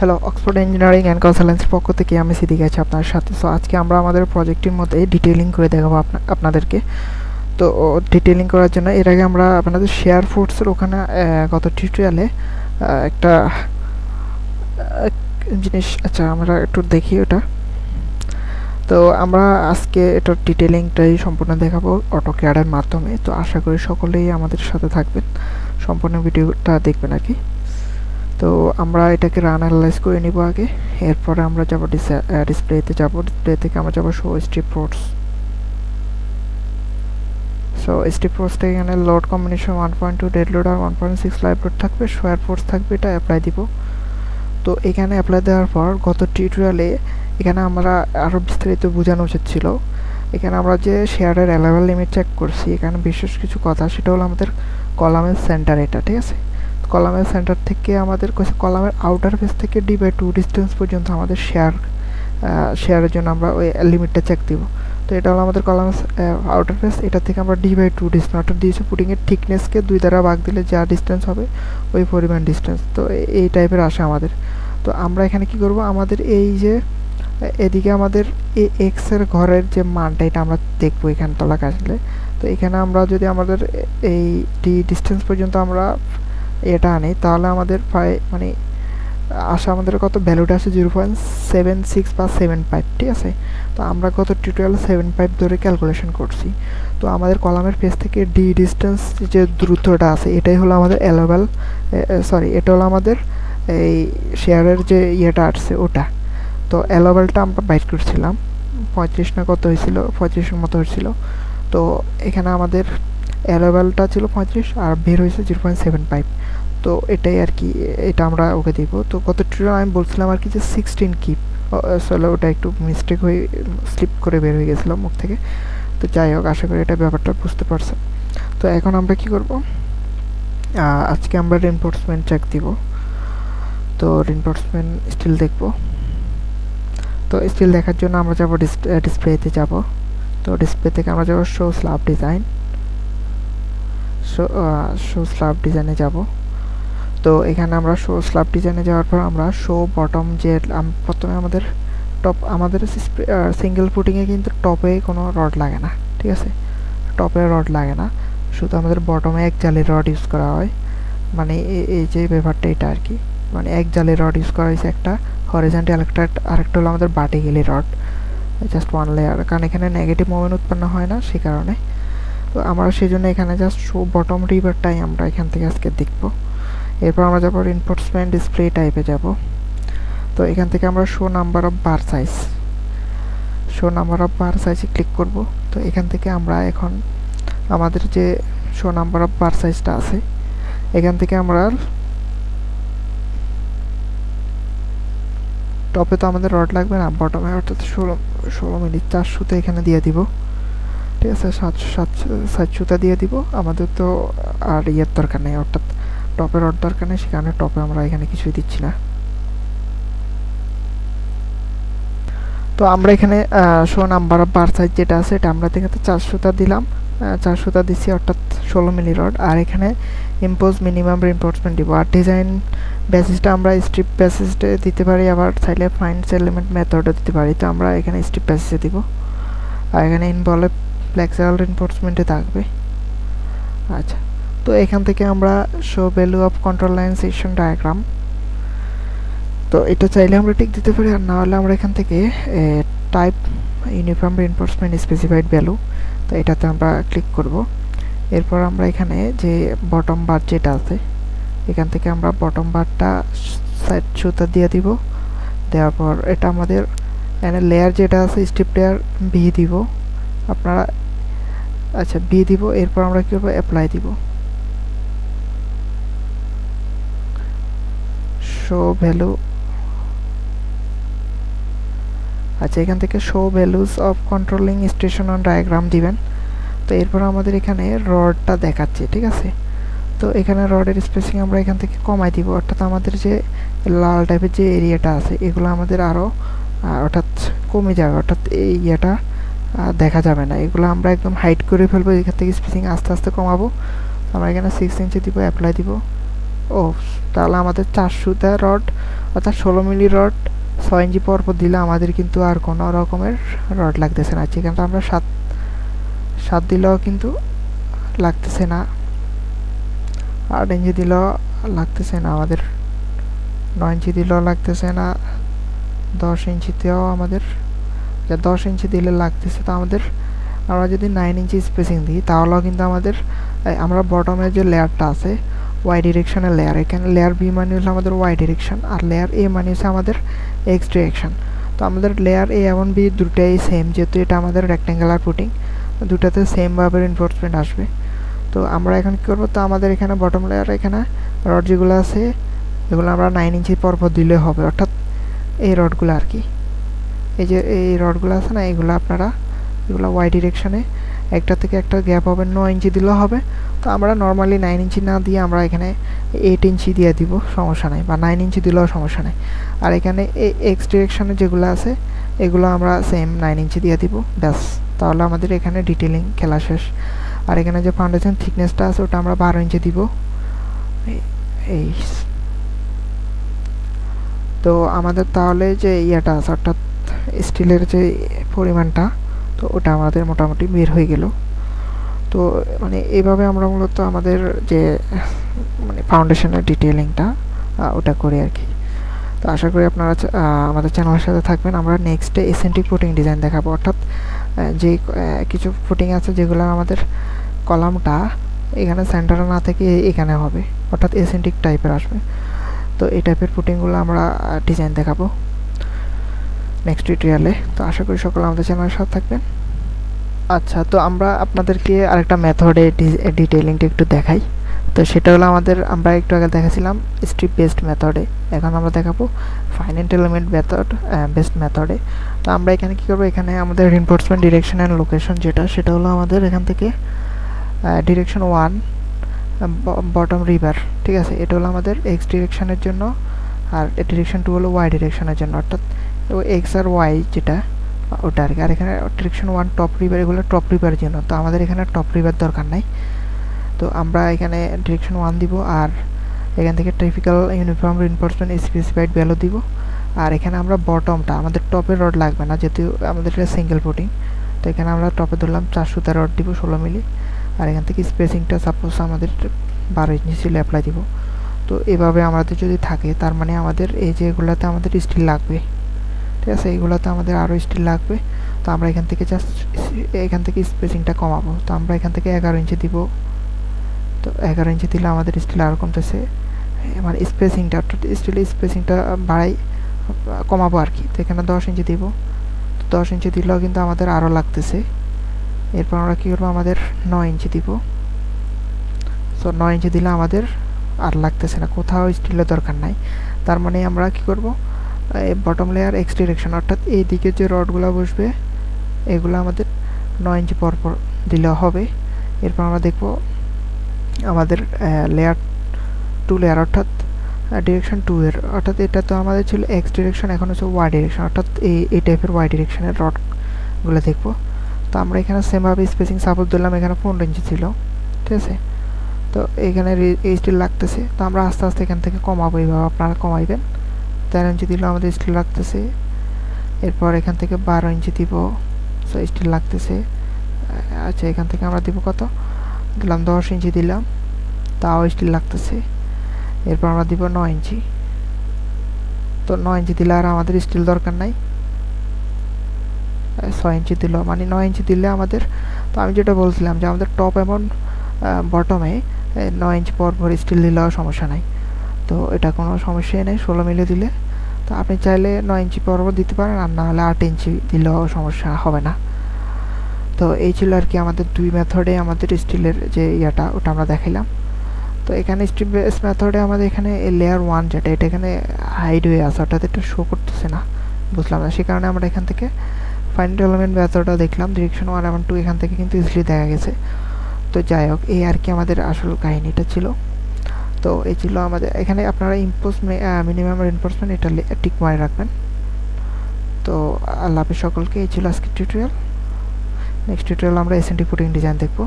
Hello, Oxford engineering and কনসালটেন্সির পক্ষ থেকে আমি সিদ্দিক আছি আপনার সাথে। সো আজকে আমরা আমাদের প্রজেক্টের মধ্যে ডিটেইলিং করে দেখাবো আপনাদেরকে। তো ডিটেইলিং করার জন্য এর আগে আমরা আপনাদের শেয়ার ফোর্সের ওখানে গত টিউটোরিয়ালে একটা জিনিস, আচ্ছা আমরা একটু দেখি ওটা। তো আমরা আজকে এটার ডিটেইলিংটাই সম্পূর্ণ দেখাবো অটোক্যাডের মাধ্যমে। তো আশা করি সকলেই আমাদের সাথে থাকবেন, সম্পূর্ণ ভিডিওটা দেখবেন আর কি। তো আমরা এটাকে রান অ্যানালাইজ করে নিব আগে, এরপরে আমরা যাব ডিসপ্লেতে যাব। ডিসপ্লে থেকে আমরা যাব show strip force. So strip ফোর্সটা এখানে লোড কম্বিনেশন 1.2 ডেড লোড আর 1.6 লাইভ লোড থাকবে, শোয়ার ফোর্স থাকবে, এটা অ্যাপ্লাই দিব। তো এখানে অ্যাপ্লাই দেওয়ার পর গত টিউটোরিয়ালে এখানে আমরা আরও বিস্তারিত বোঝানো উচিত ছিল। এখানে আমরা যে শেয়ারের অ্যালাউয়েবল লিমিট চেক করছি, এখানে বিশেষ কিছু কথা, সেটা হলো আমাদের কলামের সেন্টার এটা, ঠিক আছে। কলামের সেন্টার থেকে আমাদের কলামের আউটার ফেস থেকে d/2 ডিস্টেন্স পর্যন্ত আমাদের শেয়ারের জন্য আমরা ওই লিমিটটা চেক দিব। তো এটা হলো আমাদের কলামের আউটার ফেস, এটা থেকে আমরা d/2 ডিস্টেন্স অর্থাৎ দিয়েছে পুটিংয়ের থিকনেসকে 2 দ্বারা ভাগ দিলে যা ডিস্টেন্স হবে ওই পরিমাণ ডিস্টেন্স। তো এই টাইপের আসে আমাদের। তো আমরা এখানে কি করব, আমাদের এই যে এদিকে আমাদের এই এক্স এর ঘরের যে মানটা, এটা আমরা দেখবো এখানে তলা আসলে। তো এখানে আমরা যদি আমাদের এই ডিস্টেন্স পর্যন্ত আমরা এটা আনি, তাহলে আমাদের প্রায় মানে আমাদের কত ভ্যালুটা আসে 0.76 বা 75, ঠিক আছে। তো আমরা গত টিউটোরিয়ালে 75 ধরে ক্যালকুলেশন করছি। তো আমাদের কলামের পেজ থেকে ডি ডিস্টেন্স যে দূরত্বটা আছে, এটাই হলো আমাদের অ্যালাউয়েবল, এটা হলো আমাদের এই শেয়ারের যে ইয়েটা আসছে ওটা। তো অ্যালাউয়েবলটা আমরা বাইট করছিলাম 35 না কত হয়েছিল, 35-এর মতো হয়েছিল। তো এখানে আমাদের অ্যালাউয়েবলটা ছিল 35 আর বের হয়েছে 0.75। তো এটাই আর কি, এটা আমরা ওকে দিব। তো গত টিউটোরিয়ালে আমি বলছিলাম আর কি যে 16 কিপ, আসলে ওটা একটু মিস্টেক হয়ে স্লিপ করে বের হয়ে গেছিলো মুখ থেকে। তো যাই হোক, আশা করি এটা ব্যাপারটা বুঝতে পারছেন। তো এখন আমরা কি করব, আজকে আমরা রিইনফোর্সমেন্ট চেক দিব। তো রিইনফোর্সমেন্ট স্টিল দেখব। তো স্টিল দেখার জন্য আমরা যাব ডিসপ্লেতে যাব। তো ডিসপ্লে থেকে আমরা যাব show slab design, show slab ডিজাইনে যাব। তো এখানে আমরা শো স্ল্যাব ডিজাইনে যাওয়ার পর আমরা শো বটম যে প্রথমে আমাদের সিঙ্গেল ফুটিংয়ে কিন্তু টপে কোনো রড লাগে না, ঠিক আছে। টপে রড লাগে না, শুধু আমাদের বটমে এক জালের রড ইউজ করা হয়। মানে এই যে ব্যাপারটা এটা আর কি, মানে এক জালের রড ইউজ করা হয়েছে, একটা হরিজন্টাল, আরেকটা হলো আমাদের vertically rod, just one layer, কারণ এখানে নেগেটিভ মোমেন্ট উৎপন্ন হয় না সে কারণে। তো আমরা সেই জন্য এখানে জাস্ট শো বটম রিভারটাই আমরা এখান থেকে আজকে দেখব। এরপর আমরা যাব রিইনফোর্সমেন্ট ডিসপ্লে টাইপে যাব। তো এখান থেকে আমরা শো নাম্বার অফ বার সাইজে ক্লিক করব। তো এখান থেকে আমরা এখন আমাদের যে শো নাম্বার অফ বার সাইজটা আছে, এখান থেকে আমরা টপে তো আমাদের রড লাগবে না, বটমে অর্থাৎ 16 মিলি 400তে এখানে দিয়ে দিব, ঠিক আছে। 700টা দিয়ে দিব। আমাদের তো আর ইয়ের দরকার নেই, অর্থাৎ টপে রড দরকার নেই, সেখানে টপে আমরা এখানে কিছুই দিচ্ছি না। তো আমরা এখানে show number of bar size যেটা আছে, এটা আমরা এখানে 400টা দিলাম, 400টা দিচ্ছি অর্থাৎ 16 মিলি রড। আর এখানে ইম্পোজ মিনিমাম রিইনফোর্সমেন্ট দিব। আর ডিজাইন বেসিসটা আমরা স্ট্রিপ বেসিসে দিতে পারি, আবার চাইলে ফাইন্স এলিমেন্ট মেথডও দিতে পারি। তো আমরা এখানে স্ট্রিপ বেসিসে দিব। আর এখানে ইনভলভ ফ্লেক্সিবল রিইনফোর্সমেন্টে থাকবে। আচ্ছা, তো এখান থেকে আমরা show value of control line section diagram, তো এটা চাইলে আমরা টিক দিতে পারি, আর না হলে আমরা এখান থেকে type uniform reinforcement specified value, তো এটাতে আমরা ক্লিক করব। এরপর আমরা এখানে যে বটম বার যেটা আছে, এখান থেকে আমরা বটম বারটা 700টা দিয়ে দিব। দেওয়ার পর এটা আমাদের এখানে লেয়ার যেটা আছে স্ট্রিপ লেয়ার বি দিব আপনারা, আচ্ছা বি দিব। এরপর আমরা কি করব, অ্যাপ্লাই দিব। শো ভ্যালু, আচ্ছা এখান থেকে show values of controlling station on diagram দিবেন। তো এরপর আমাদের এখানে রডটা দেখাচ্ছে, ঠিক আছে। তো এখানে রডের স্পেসিং আমরা এখান থেকে কমাই দিব, অর্থাৎ আমাদের যে লাল টাইপের যে এরিয়াটা আছে এগুলো আমাদের আরও অর্থাৎ কমে যাবে, অর্থাৎ এই ইয়েটা দেখা যাবে না, এগুলো আমরা একদম হাইড করে ফেলবো। এখান থেকে স্পেসিং আস্তে আস্তে কমাবো। আমরা এখানে 6 ইঞ্চি দিব, অ্যাপ্লাই দিব। ও তাহলে আমাদের 400টা রড অর্থাৎ 16 মিলি রড 6 ইঞ্চি পরপর দিলে আমাদের কিন্তু আর কোনো রকমের রড লাগতেছে না। যেখানে আমরা 7 দিলেও কিন্তু লাগতেছে না, 8 ইঞ্চি দিলেও লাগতেছে না আমাদের, 9 ইঞ্চি দিলেও লাগতেছে না, 10 ইঞ্চিতেও আমাদের 10 ইঞ্চি দিলে লাগতেছে। তো আমাদের আমরা যদি 9 ইঞ্চি স্পেসিং দিই তাহলেও কিন্তু আমাদের আমরা বটমের যে লেয়ারটা আছে ওয়াই ডিরেকশনের লেয়ার, এখানে লেয়ার বি মানে হচ্ছে আমাদের ওয়াই ডিরেকশন আর লেয়ার এ মানে হচ্ছে আমাদের এক্স ডিরেকশন। তো আমাদের লেয়ার এ এবং বি দুটাই সেম, যেহেতু এটা আমাদের রেক্ট্যাঙ্গুলার ফুটিং, দুটাতে সেমভাবে রিনফোর্সমেন্ট আসবে। তো আমরা এখন কী করবো, তো আমাদের এখানে বটম লেয়ার এখানে রড যেগুলো আছে এগুলো আমরা 9 ইঞ্চি পরপর দিলে হবে, অর্থাৎ এই রডগুলো আর কি, এই যে এই রডগুলো আছে না, এগুলো আপনারা এগুলো ওয়াই ডিরেকশনে একটা থেকে একটা গ্যাপ হবে, 9 ইঞ্চি দিলেও হবে। তো আমরা নর্মালি 9 ইঞ্চি না দিয়ে আমরা এখানে 8 ইঞ্চি দিয়ে দিব, সমস্যা নেই, বা 9 ইঞ্চি দিলেও সমস্যা নেই। আর এখানে এক্স ডিরেকশনে যেগুলো আছে এগুলো আমরা সেম 9 ইঞ্চি দিয়ে দিব, ব্যাস, তাহলে আমাদের এখানে ডিটেলিং খেলা শেষ। আর এখানে যে ফাউন্ডেশন থিকনেসটা আছে ওটা আমরা 12 ইঞ্চি দিব। এই তো আমাদের তাহলে যে ইয়েটা আছে অর্থাৎ স্টিলের যে পরিমাণটা, তো ওটা আমাদের মোটামুটি বের হয়ে গেল। তো মানে এইভাবে আমরা মূলত আমাদের যে মানে ফাউন্ডেশনের ডিটেলিংটা ওটা করি আর কি। তো আশা করি আপনারা আমাদের চ্যানেলের সাথে থাকবেন। আমরা নেক্সটে এসেন্ট্রিক ফুটিং ডিজাইন দেখাবো, অর্থাৎ যে কিছু ফুটিং আছে যেগুলো আমাদের কলামটা এখানে সেন্টারে না থেকে এখানে হবে, অর্থাৎ এসেন্ট্রিক টাইপের আসবে। তো এই টাইপের ফুটিংগুলো আমরা ডিজাইন দেখাবো নেক্সট টিউটোরিয়ালে। তো আশা করি সকলে আমাদের চ্যানেলের সাথে থাকবেন। আচ্ছা, তো আমরা আপনাদেরকে আরেকটা মেথডে ডিটেইলিংটা একটু দেখাই। তো সেটা হলো আমরা একটু আগে দেখাছিলাম স্ট্রিপ বেসড মেথডে, এখন আমরা দেখাবো ফাইনাইট এলিমেন্ট মেথড বেসড মেথডে। তো আমরা এখানে কী করবো, এখানে আমাদের রিনফোর্সমেন্ট ডিরেকশন অ্যান্ড লোকেশন সেটা হলো আমাদের এখান থেকে ডিরেকশন 1 বটম রিভার, ঠিক আছে, এটা হলো আমাদের এক্স ডিরেকশনের জন্য, আর ডিরেকশন 2 হলো ওয়াই ডিরেকশনের জন্য, অর্থাৎ এক্স আর ওয়াই যেটা ওটা আর কি। আর এখানে ডিরেকশন 1 টপ রিভার, এগুলো টপ রিভারের জন্য, তো আমাদের এখানে টপ রিভার দরকার নাই। তো আমরা এখানে ডিরেকশন 1 দিব, আর এখান থেকে typical uniform reinforcement specified value দিব। আর এখানে আমরা বটমটা, আমাদের টপের রড লাগবে না যেহেতু আমাদের এটা সিঙ্গেল ফুটিং, তো এখানে আমরা টপে ধরলাম 4 সুতার রড দিব 16 মিলি। আর এখান থেকে স্পেসিংটা সাপোজ আমাদের 12 ইঞ্চি ছিল অ্যাপ্লাই দিব। তো এভাবে আমাদের যদি থাকে তার মানে আমাদের এই যে এগুলাতে আমাদের স্টিল লাগবে, ঠিক আছে, এইগুলোতে আমাদের আরও স্টিল লাগবে। তো আমরা এখান থেকে জাস্ট এখান থেকে স্পেসিংটা কমাবো। তো আমরা এখান থেকে 11 ইঞ্চি দিব। তো 11 ইঞ্চি দিলে আমাদের স্টিল আরও কমতেছে, মানে স্পেসিংটা অর্থাৎ স্টিলের স্পেসিংটা কমাবো আর কি। তো এখানে 10 ইঞ্চি দিব। তো 10 ইঞ্চি দিলেও কিন্তু আমাদের আরও লাগতেছে। এরপর আমরা কী করবো, আমাদের 9 ইঞ্চি দিব। তো 9 ইঞ্চি দিলে আমাদের আর লাগতেছে না, কোথাও স্টিলের দরকার নাই। তার মানে আমরা কী করবো, বটম লেয়ার এক্স ডিরেকশন অর্থাৎ এই দিকে যে রডগুলো বসবে এগুলো আমাদের 9 ইঞ্চি পরপর দিলেও হবে। এরপর আমরা দেখব আমাদের লেয়ার 2 লেয়ার অর্থাৎ ডিরেকশন 2 এর, অর্থাৎ এটা তো আমাদের ছিল এক্স ডিরেকশন, এখন হচ্ছে ওয়াই ডিরেকশন, অর্থাৎ এই টাইপের ওয়াই ডিরেকশনের রডগুলো দেখব। তো আমরা এখানে সেমভাবে স্পেসিং সাপোর্ট দিলাম, এখানে 15 ইঞ্চি ছিল, ঠিক আছে। তো এখানে এই স্টিল লাগতেছে, তো আমরা আস্তে আস্তে এখান থেকে কমাবো, এইভাবে আপনারা কমাইবেন। 13 ইঞ্চি দিলেও আমাদের স্টিল লাগতেছে। এরপর এখান থেকে 12 ইঞ্চি দিব, সো স্টিল লাগতেছে। আচ্ছা, এখান থেকে আমরা দিব কত দিলাম, 10 ইঞ্চি দিলাম, তাও স্টিল লাগতেছে। এরপর আমরা দিব 9 ইঞ্চি। তো 9 ইঞ্চি দিলে আর আমাদের স্টিল দরকার নাই। 6 ইঞ্চি দিল, মানে 9 ইঞ্চি দিলে আমাদের, তো আমি যেটা বলছিলাম যে আমাদের টপ এবং বটমে 9 ইঞ্চি পর স্টিল দিলেও সমস্যা নাই। তো এটা কোনো সমস্যাই নেই 16 মিলি দিলে। তো আপনি চাইলে 9 ইঞ্চি পরপর দিতে পারেন, আর না হলে 8 ইঞ্চি দিলেও সমস্যা হবে না। তো এই ছিল আর কি আমাদের 2 মেথডে আমাদের স্টিলের যে ইয়েটা ওটা আমরা দেখাইলাম। তো এখানে স্ট্রিপ বেস মেথডে আমাদের এখানে লেয়ার 1 যেটা এটা এখানে হাইড হয়ে আছে, অর্থাৎ এটা শো করতেছে না, বুঝলাম না, সে কারণে আমরা এখান থেকে ফাইনাইট এলিমেন্ট মেথডটা দেখলাম, ডিরেকশন 1 এবং 2 এখান থেকে কিন্তু ইজিলি দেখা গেছে। তো যাই হোক, এই আর কি আমাদের আসল কাহিনীটা ছিল। তো এই ছিল আমাদের এখানে, আপনারা মিনিমাম রিনফোর্সমেন্ট এটা টিক মারে রাখবেন। তো আল্লাহ হাফেজ সকলকে, এই ছিল আজকের টিউটোরিয়াল। নেক্সট টিউটোরিয়াল আমরা এসএনটি ফুটিং ডিজাইন দেখব।